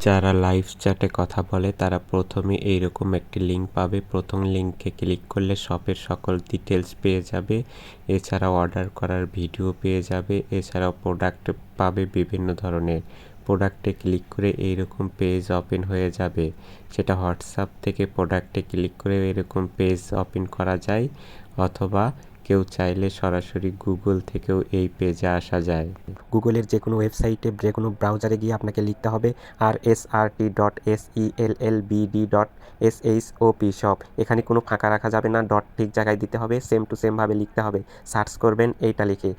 যারা লাইভ চ্যাটে কথা বলে তারা প্রথমে এইরকম একটি লিঙ্ক পাবে। প্রথম লিঙ্কে ক্লিক করলে শপের সকল ডিটেলস পেয়ে যাবে। এছাড়াও অর্ডার করার ভিডিও পেয়ে যাবে। এছাড়াও প্রোডাক্ট পাবে বিভিন্ন ধরনের। প্রোডাক্টে ক্লিক করে এইরকম পেজ ওপেন হয়ে যাবে। সেটা হোয়াটসঅ্যাপ থেকে প্রোডাক্টে ক্লিক করে এরকম পেজ ওপেন করা যায়, অথবা কেউ চাইলে সরাসরি গুগল থেকেও এই পেজে আসা যায়। গুগলের যে কোনো ওয়েবসাইটে যে কোনো ব্রাউজারে গিয়ে আপনাকে লিখতে হবে rsrt.sellbd.shop শপ। এখানে কোনো ফাঁকা রাখা যাবে না, ডট ঠিক জায়গায় দিতে হবে, সেম টু সেমভাবে লিখতে হবে। সার্চ করবেন এইটা লিখে।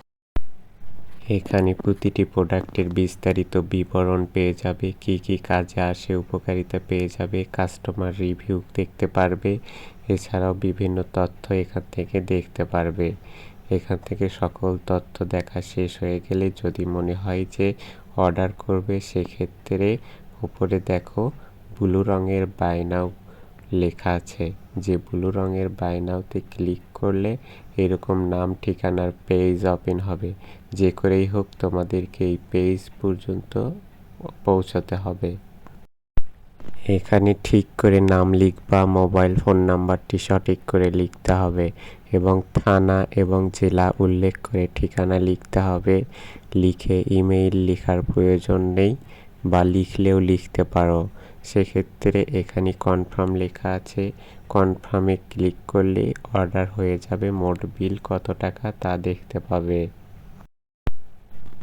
এখানে প্রতিটি প্রোডাক্টের বিস্তারিত বিবরণ পেয়ে যাবে, কি কি কাজে আসে, উপকারিতা পেয়ে যাবে, কাস্টমার রিভিউ দেখতে পারবে। এছাড়াও বিভিন্ন তথ্য এখান থেকে দেখতে পারবে। এখান থেকে সকল তথ্য দেখা শেষ হয়ে গেলে যদি মনে হয় যে অর্ডার করবে, সেক্ষেত্রে উপরে দেখো ব্লু রঙের বাই নাও লেখা আছে। যে ব্লু রঙের বাই নাওতে ক্লিক করলে এরকম নাম ঠিকানার পেজ ওপেন হবে। যে করেই হোক তোমাদেরকে এই পেজ পর্যন্ত পৌঁছাতে হবে। এখানে ঠিক করে নাম লিখবা, মোবাইল ফোন নাম্বারটি সঠিক করে লিখতে হবে এবং থানা এবং জেলা উল্লেখ করে ঠিকানা লিখতে হবে। লিখে ইমেইল লেখার প্রয়োজন নেই, বা লিখলেও লিখতে পারো। সেক্ষেত্রে এখানে কনফার্ম লেখা আছে, কনফার্মে ক্লিক করলে অর্ডার হয়ে যাবে। মোট বিল কত টাকা তা দেখতে পাবে।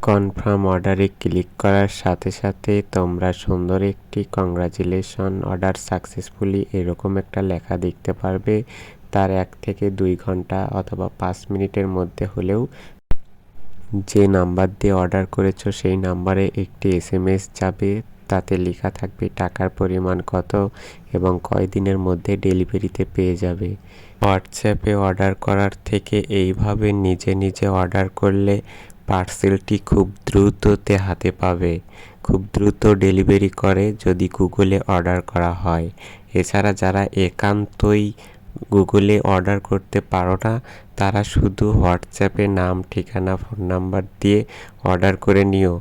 কনফার্ম অর্ডারে ক্লিক করার সাথে সাথে তোমরা সুন্দর একটি কংগ্রাচুলেশন অর্ডার সাকসেসফুলি এরকম একটা লেখা দেখতে পারবে। তার 1 থেকে 2 ঘন্টা অথবা 5 মিনিটের মধ্যে হলেও যে নাম্বার দিয়ে অর্ডার করেছো সেই নাম্বারে একটি SMS যাবে। তাতে লেখা থাকবে টাকার পরিমাণ কত এবং কয়দিনের মধ্যে ডেলিভারিতে পেয়ে যাবে। হোয়াটসঅ্যাপে অর্ডার করার থেকে এইভাবে নিজে নিজে অর্ডার করলে পার্সেলটি খুব দ্রুততে হাতে পাবে। খুব দ্রুত ডেলিভারি করে যদি গুগলে অর্ডার করা হয়। এছাড়া যারা একান্তই গুগলে অর্ডার করতে পারো না, তারা শুধু হোয়াটসঅ্যাপে নাম, ঠিকানা, ফোন নাম্বার দিয়ে অর্ডার করে নিও।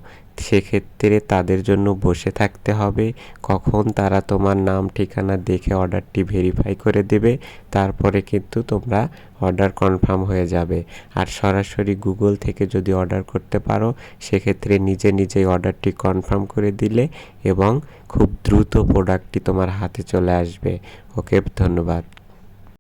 সেক্ষেত্রে তাদের জন্য বসে থাকতে হবে, কখন তারা তোমার নাম ঠিকানা দেখে অর্ডারটি ভেরিফাই করে দেবে। তারপরে কিন্তু তোমরা অর্ডার কনফার্ম হয়ে যাবে। আর সরাসরি গুগল থেকে যদি অর্ডার করতে পারো, সেক্ষেত্রে নিজে নিজেই অর্ডারটি কনফার্ম করে দিলে এবং খুব দ্রুত প্রোডাক্টটি তোমার হাতে চলে আসবে। ওকে, ধন্যবাদ।